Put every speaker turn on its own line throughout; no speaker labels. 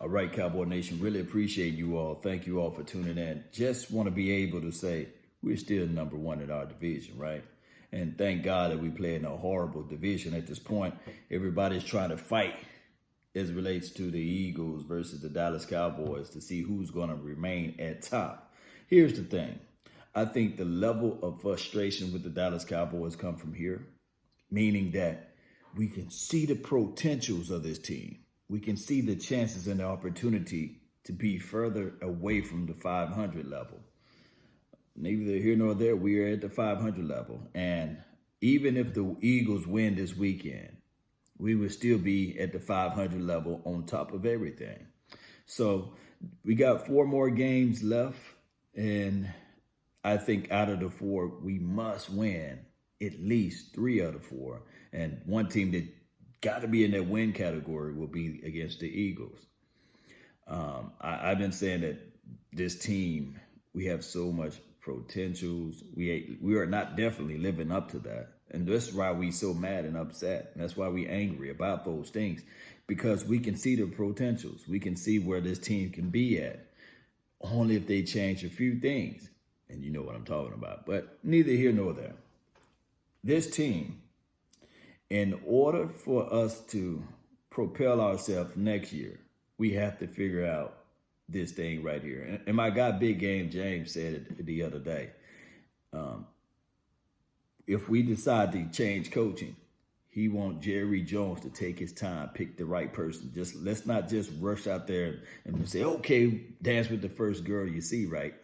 All right, Cowboy Nation, really appreciate you all. Thank you all for tuning in. Just want to be able to say we're still number one in our division, right? And thank God that we play in a horrible division at this point. Everybody's trying to fight as it relates to the Eagles versus the Dallas Cowboys to see who's going to remain at top. Here's the thing. I think the level of frustration with the Dallas Cowboys come from here, meaning that we can see the potentials of this team. We can see the chances and the opportunity to be further away from the 500 level. Neither here nor there, we are at the 500 level. And even if the Eagles win this weekend, we will still be at the 500 level on top of everything. So we got 4 more games left. And I think out of the 4, we must win at least 3 out of 4. And one team that got to be in that win category will be against the Eagles. I've been saying that this team, we have so much potentials. We are not definitely living up to that. And that's why we so mad and upset. And that's why we angry about those things, because we can see the potentials. We can see where this team can be at, only if they change a few things. And you know what I'm talking about. But neither here nor there. This team, in order for us to propel ourselves next year, we have to figure out this thing right here. And my guy, Big Game James, said it the other day. If we decide to change coaching, he wants Jerry Jones to take his time, pick the right person. Let's not just rush out there and say, okay, dance with the first girl you see, right?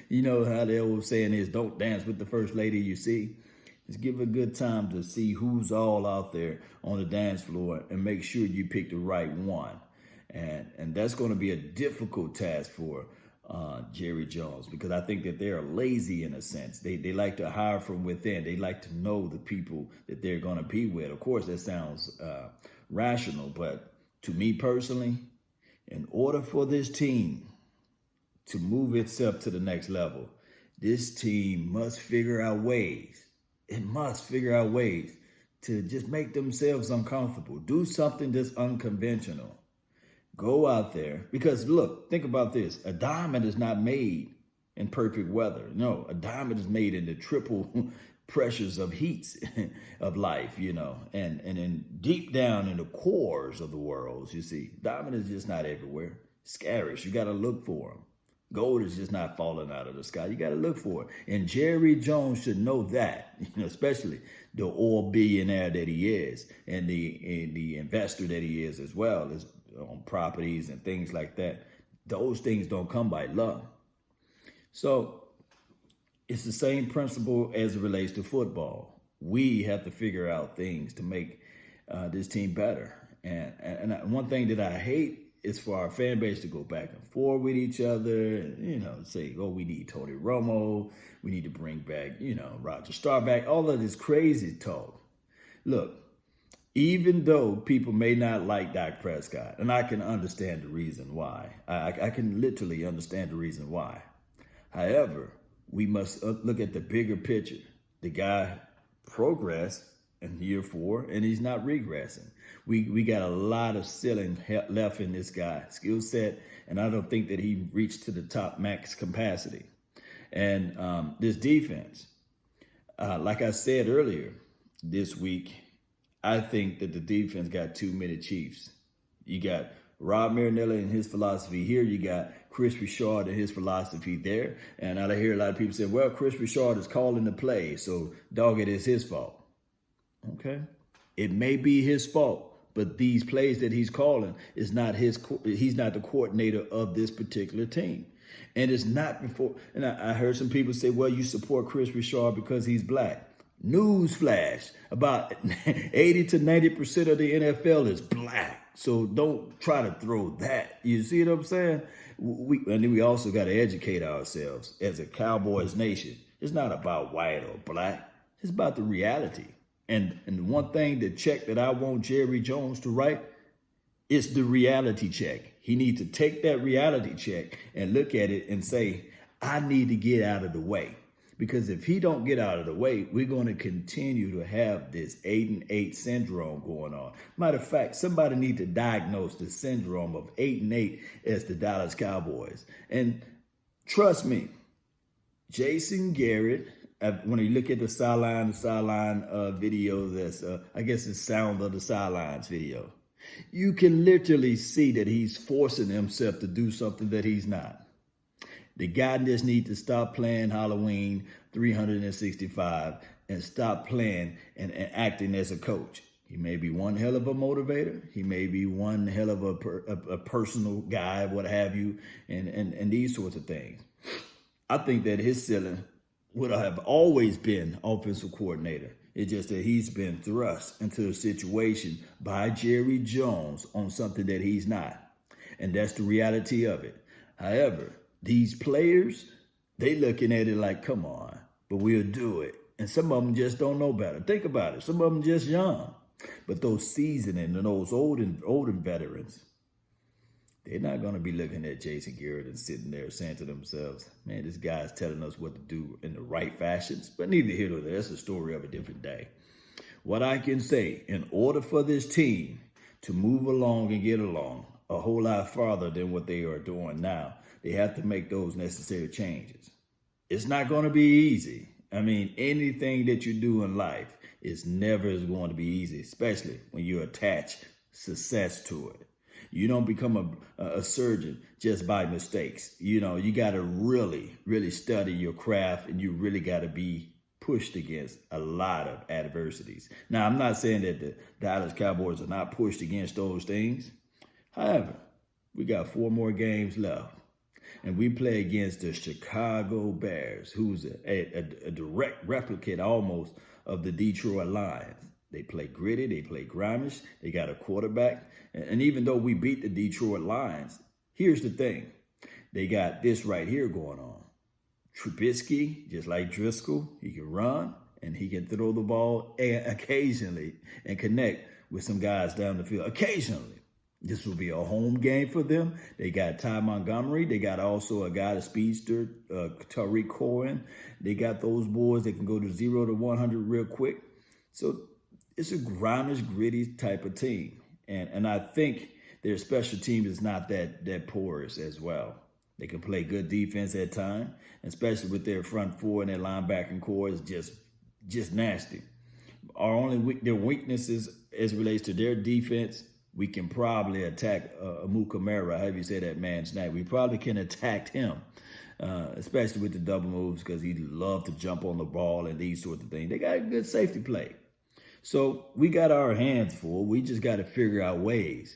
You know how the old saying is, don't dance with the first lady you see. Just give a good time to see who's all out there on the dance floor and make sure you pick the right one. And that's going to be a difficult task for Jerry Jones, because I think that they're lazy in a sense. They like to hire from within. They like to know the people that they're going to be with. Of course, that sounds rational, but to me personally, in order for this team to move itself to the next level, this team must figure out ways. It must figure out ways to just make themselves uncomfortable. Do something that's unconventional. Go out there. Because look, think about this. A diamond is not made in perfect weather. No, a diamond is made in the triple pressures of heats of life, you know, and in deep down in the cores of the world, you see. Diamond is just not everywhere. Scarce. You got to look for them. Gold is just not falling out of the sky. You got to look for it. And Jerry Jones should know that, you know, especially the oil billionaire that he is, and the investor that he is as well, as on properties and things like that. Those things don't come by luck. So it's the same principle as it relates to football. We have to figure out things to make this team better. And one thing that I hate is for our fan base to go back and forth with each other and, you know, say, oh, we need Tony Romo. We need to bring back, you know, Roger Staubach, all of this crazy talk. Look, even though people may not like Dak Prescott, and I can understand the reason why. I can literally understand the reason why. However, we must look at the bigger picture. The guy progressed in year 4, and he's not regressing. We got a lot of ceiling left in this guy's skill set, and I don't think that he reached to the top max capacity. And this defense, like I said earlier this week, I think that the defense got too many Chiefs. You got Rob Marinelli and his philosophy here. You got Chris Richard and his philosophy there. And I hear a lot of people say, well, Chris Richard is calling the play, so dog, it is his fault. Okay. It may be his fault, but these plays that he's calling is not he's not the coordinator of this particular team. And it's not before. And I heard some people say, well, you support Chris Richard because he's black. Newsflash, about 80 to 90% of the NFL is black. So don't try to throw that. You see what I'm saying? And then we also got to educate ourselves as a Cowboys nation. It's not about white or black. It's about the reality. And one thing, the check that I want Jerry Jones to write is the reality check. He needs to take that reality check and look at it and say, I need to get out of the way. Because if he don't get out of the way, we're going to continue to have this 8-8 syndrome going on. Matter of fact, somebody need to diagnose the syndrome of 8-8 as the Dallas Cowboys. And trust me, Jason Garrett, when you look at the sideline video, that's I guess it's Sound of the Sidelines video, you can literally see that he's forcing himself to do something that he's not. The guy just needs to stop playing Halloween 365 and stop playing and acting as a coach. He may be one hell of a motivator. He may be one hell of a personal guy, what have you, and these sorts of things. I think that his ceiling would have always been offensive coordinator. It's just that he's been thrust into a situation by Jerry Jones on something that he's not. And that's the reality of it. However, these players, they looking at it like, come on, but we'll do it. And some of them just don't know better. Think about it. Some of them just young. But those seasoned and those old veterans, they're not going to be looking at Jason Garrett and sitting there saying to themselves, man, this guy's telling us what to do in the right fashions. But neither here nor there. That's a story of a different day. What I can say, in order for this team to move along and get along a whole lot farther than what they are doing now, they have to make those necessary changes. It's not going to be easy. I mean, anything that you do in life is never going to be easy, especially when you attach success to it. You don't become a surgeon just by mistakes. You know, you got to really, really study your craft, and you really got to be pushed against a lot of adversities. Now, I'm not saying that the Dallas Cowboys are not pushed against those things. However, we got 4 more games left. And we play against the Chicago Bears, who's a direct replicate almost of the Detroit Lions. They play gritty, they play grimish, they got a quarterback. And even though we beat the Detroit Lions, here's the thing. They got this right here going on. Trubisky, just like Driscoll, he can run and he can throw the ball occasionally and connect with some guys down the field occasionally. This will be a home game for them. They got Ty Montgomery. They got also a guy, the speedster, Tariq Cohen. They got those boys that can go to 0 to 100 real quick. So it's a grimish, gritty type of team. And I think their special team is not that porous as well. They can play good defense at times, especially with their front four and their linebacking core is just nasty. Their weaknesses as it relates to their defense, we can probably attack Amukamara, however you say that man's name. We probably can attack him, especially with the double moves, because he loves to jump on the ball and these sorts of things. They got a good safety play. So we got our hands full. We just got to figure out ways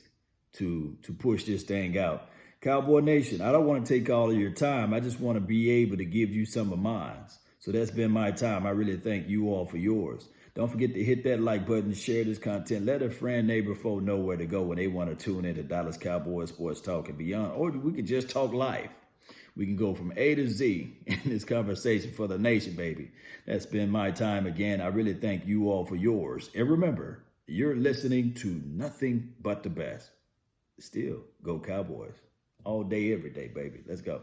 to push this thing out. Cowboy Nation, I don't want to take all of your time. I just want to be able to give you some of mine. So that's been my time. I really thank you all for yours. Don't forget to hit that like button, share this content. Let a friend, neighbor, foe know where to go when they want to tune into Dallas Cowboys Sports Talk and beyond. Or we could just talk life. We can go from A to Z in this conversation for the nation, baby. That's been my time again. I really thank you all for yours. And remember, you're listening to nothing but the best. Still, go Cowboys. All day, every day, baby. Let's go.